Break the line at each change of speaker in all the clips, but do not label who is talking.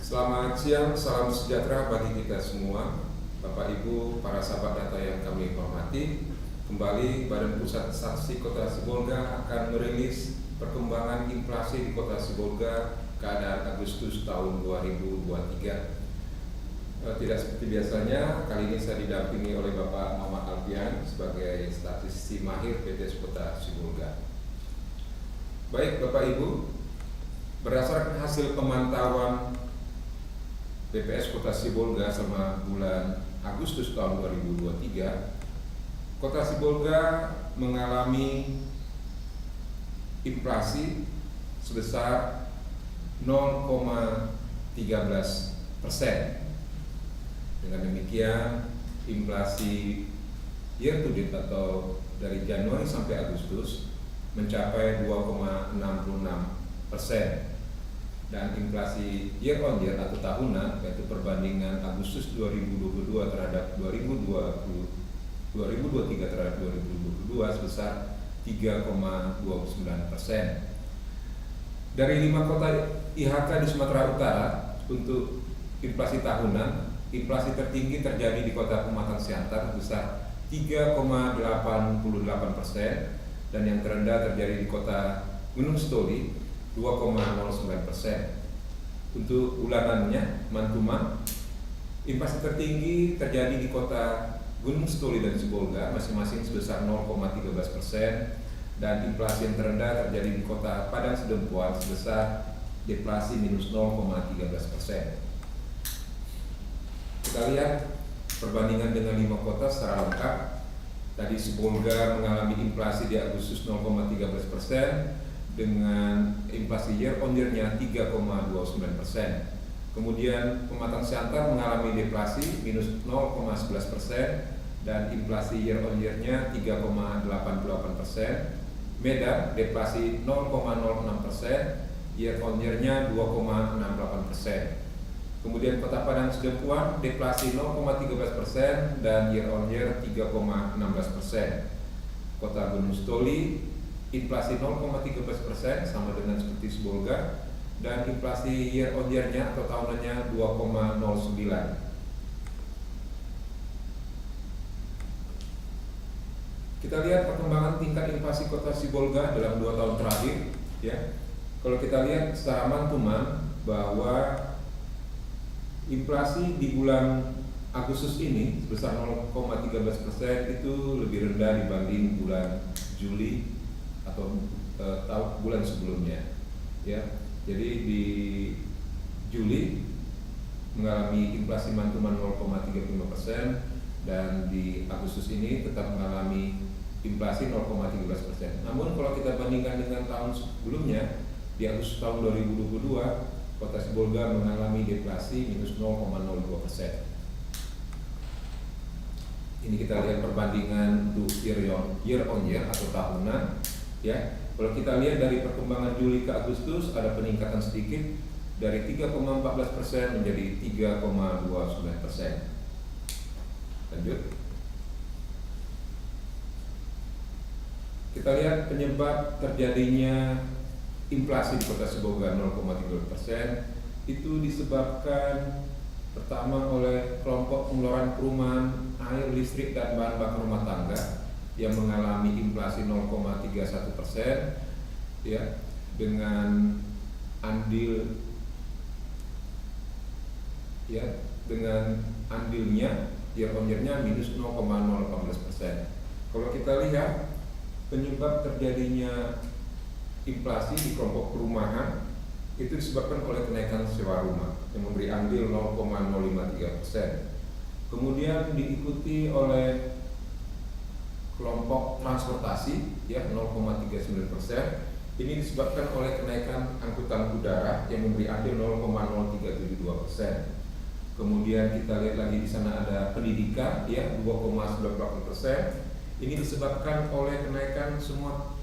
Selamat siang, salam sejahtera bagi kita semua. Bapak Ibu, para sahabat data yang kami hormati, kembali Badan Pusat Statistik Kota Sibolga akan merilis perkembangan inflasi di Kota Sibolga keadaan Agustus tahun 2023. Tidak seperti biasanya, kali ini saya didampingi oleh Bapak Muhammad Alfian sebagai statistisi mahir PT Kota Sibolga. Baik Bapak Ibu, berdasarkan hasil pemantauan BPS Kota Sibolga selama bulan Agustus tahun 2023, Kota Sibolga mengalami inflasi sebesar 0,13%. Dengan demikian, inflasi year to date atau dari Januari sampai Agustus mencapai 2,66%. Dan inflasi year on year atau tahunan, yaitu perbandingan Agustus 2022 terhadap 2023 terhadap 2022 sebesar 3,29%. Dari 5 kota IHK di Sumatera Utara untuk inflasi tahunan, inflasi tertinggi terjadi di Kota Pematang Siantar sebesar 3,88%, dan yang terendah terjadi di Kota Gunung Sitoli 2,09%. Untuk bulanannya, Mantuman, inflasi tertinggi terjadi di Kota Gunung Sitoli dan Sibolga masing-masing sebesar 0,13%, dan inflasi yang terendah terjadi di Kota Padang Sidempuan sebesar deflasi minus 0,13%. Kita lihat perbandingan dengan 5 kota secara lengkap. Tadi Sibolga mengalami inflasi di Agustus 0,13% dengan inflasi year on year-nya 3,29%. Kemudian Pematang Siantar mengalami deflasi minus 0,11% dan inflasi year on year-nya 3,88%. Medan deflasi 0,06%, year on year-nya 2,68%. Kemudian Kota Padang Sidempuan deflasi 0,13% dan year on year 3,16%. Kota Gunung Sitoli inflasi 0,13% sama dengan seperti Sibolga, dan inflasi year on year-nya atau tahunannya 2,09. Kita lihat perkembangan tingkat inflasi Kota Sibolga dalam 2 tahun terakhir, ya. Kalau kita lihat secara mantuman bahwa inflasi di bulan Agustus ini sebesar 0,13% itu lebih rendah dibanding bulan Juli atau bulan sebelumnya, ya. Jadi di Juli mengalami inflasi mantuman 0,35%, dan di Agustus ini tetap mengalami inflasi 0,13%. Namun kalau kita bandingkan dengan tahun sebelumnya, di Agustus tahun 2022, Kota Sibolga mengalami deflasi minus 0,02%. Ini kita lihat perbandingan untuk year on year atau tahunan, ya. Kalau kita lihat dari perkembangan Juli ke Agustus ada peningkatan sedikit dari 3,14% menjadi 3,29%. Lanjut. Kita lihat penyebab terjadinya inflasi di Kota Sibolga 0,3% itu disebabkan pertama oleh kelompok pengeluaran perumahan, air, listrik, dan bahan bakar rumah tangga yang mengalami inflasi 0,31%, ya, dengan andil, ya, dengan andilnya year on year-nya minus 0,018%. Kalau kita lihat penyebab terjadinya inflasi di kelompok perumahan itu disebabkan oleh kenaikan sewa rumah yang memberi andil 0,053%. Kemudian diikuti oleh kelompok transportasi, ya, 0,39%. Ini disebabkan oleh kenaikan angkutan udara yang memberi andil 0,0372%. Kemudian kita lihat lagi di sana ada pendidikan, ya, 2,98%. Ini disebabkan oleh kenaikan semua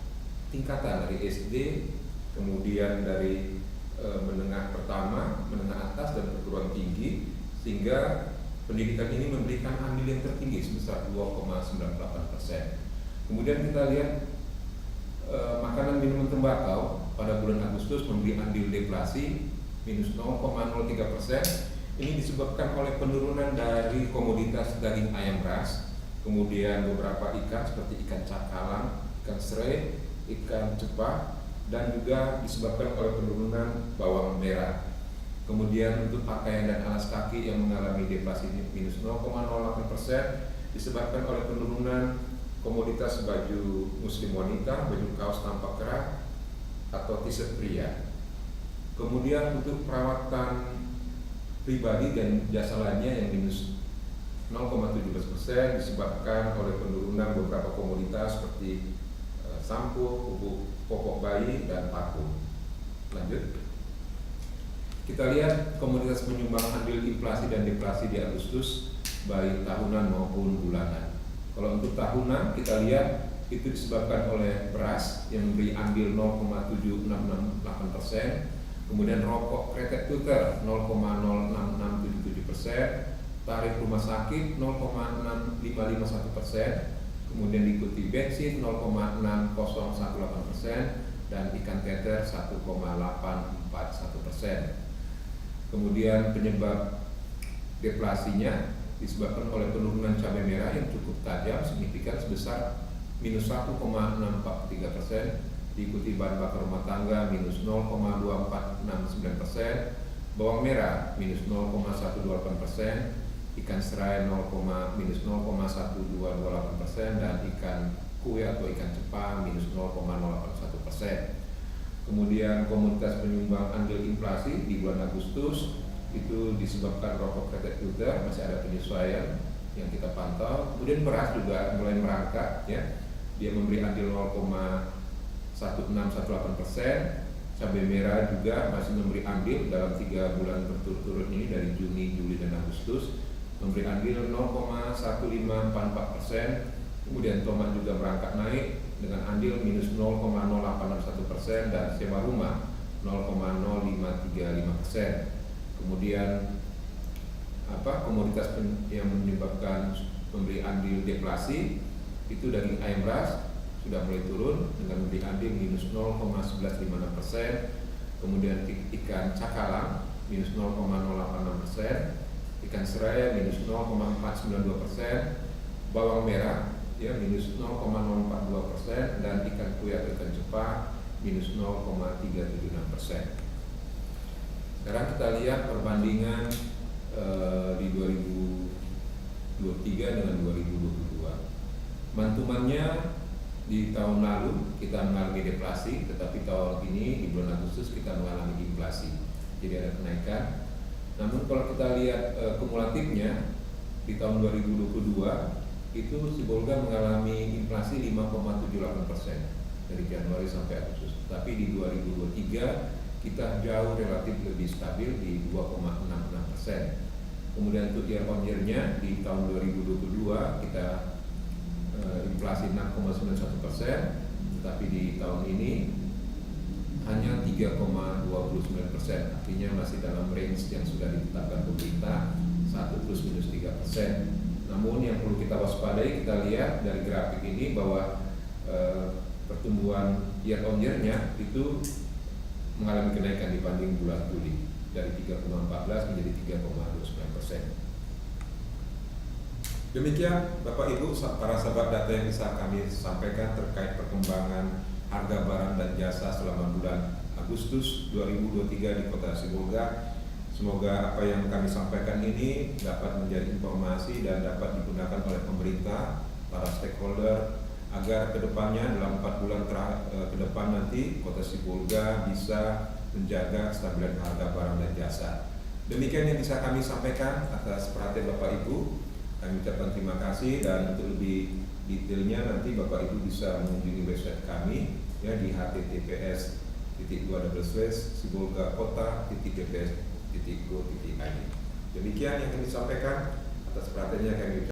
tingkatan dari SD, kemudian dari menengah pertama, menengah atas, dan perguruan tinggi, sehingga pendidikan ini memberikan andil yang tertinggi sebesar 2,98%. Kemudian kita lihat makanan minuman tembakau pada bulan Agustus memberi andil deflasi minus 0,03%. Ini disebabkan oleh penurunan dari komoditas daging ayam ras, kemudian beberapa ikan seperti ikan cakalang, ikan serai, ikan cupang, dan juga disebabkan oleh penurunan bawang merah. Kemudian untuk pakaian dan alas kaki yang mengalami deflasi minus 0,08% disebabkan oleh penurunan komoditas baju muslim wanita, baju kaos tanpa kerat atau t-shirt pria. Kemudian untuk perawatan pribadi dan jasa lainnya yang minus 0,17% disebabkan oleh penurunan beberapa komoditas seperti sampo, pupuk popok bayi, dan parfum. Lanjut, kita lihat komoditas penyumbang andil inflasi dan deflasi di Agustus baik tahunan maupun bulanan. Kalau untuk tahunan kita lihat itu disebabkan oleh beras yang memberi andil 0,7668%, kemudian rokok kretek filter 0,06677%, tarif rumah sakit 0,6551%, kemudian diikuti bensin 0,6018%, dan ikan teter 1,841%. Kemudian penyebab deflasinya disebabkan oleh penurunan cabai merah yang cukup tajam signifikan sebesar minus 1,643%, diikuti bahan bakar rumah tangga minus 0,2469%, bawang merah minus 0,128%, ikan serai minus 0,1228%, dan ikan kue atau ikan cupang minus 0,081%. Kemudian komoditas penyumbang andil inflasi di bulan Agustus itu disebabkan rokok kretek filter masih ada penyesuaian yang kita pantau. Kemudian beras juga mulai merangkak, ya, dia memberi andil 0,1618%. Cabai merah juga masih memberi andil dalam 3 bulan berturut-turut ini dari Juni, Juli, dan Agustus, memberi andil 0,1544%. Kemudian tomat juga merangkak naik dengan andil minus 0,0861% dan sewa rumah 0,0535%. Kemudian komoditas yang menyebabkan memberi andil deflasi itu daging ayam ras sudah mulai turun dengan memberi andil minus 0,1156%. Kemudian ikan cakalang minus 0,086%, ikan serai minus 0,492%, bawang merah ya minus 0,042%, dan ikan kue atau ikan cupang minus 0,376%. Sekarang kita lihat perbandingan di 2023 dengan 2022. Mantumannya di tahun lalu kita mengalami deflasi, tetapi tahun ini di bulan Agustus kita mengalami inflasi, jadi ada kenaikan. Namun kalau kita lihat kumulatifnya di tahun 2022 itu Sibolga mengalami inflasi 5,78% dari Januari sampai Agustus. Tapi di 2023 kita jauh relatif lebih stabil di 2,66%. Kemudian untuk year on year-nya di tahun 2022 kita inflasi 6,91%, tetapi di tahun ini hanya 3,29%, artinya masih dalam range yang sudah ditetapkan pemerintah 1 plus minus 3%. Namun yang perlu kita waspadai, kita lihat dari grafik ini bahwa pertumbuhan year on year-nya itu mengalami kenaikan dibanding bulan Juli dari 3,14 menjadi 3,29%. Demikian Bapak Ibu para sahabat data yang bisa kami sampaikan terkait perkembangan harga barang dan jasa selama bulan Agustus 2023 di Kota Sibolga. Semoga apa yang kami sampaikan ini dapat menjadi informasi dan dapat digunakan oleh pemerintah, para stakeholder, agar kedepannya dalam 4 bulan ke depan nanti Kota Sibolga bisa menjaga kestabilan harga barang dan jasa. Demikian yang bisa kami sampaikan. Atas perhatian Bapak Ibu kami ucapkan terima kasih, dan untuk lebih detailnya nanti Bapak Ibu bisa mengunjungi website kami ya di https://sibolgakota.dps.go.id. Demikian yang kami sampaikan. Atas perhatiannya kami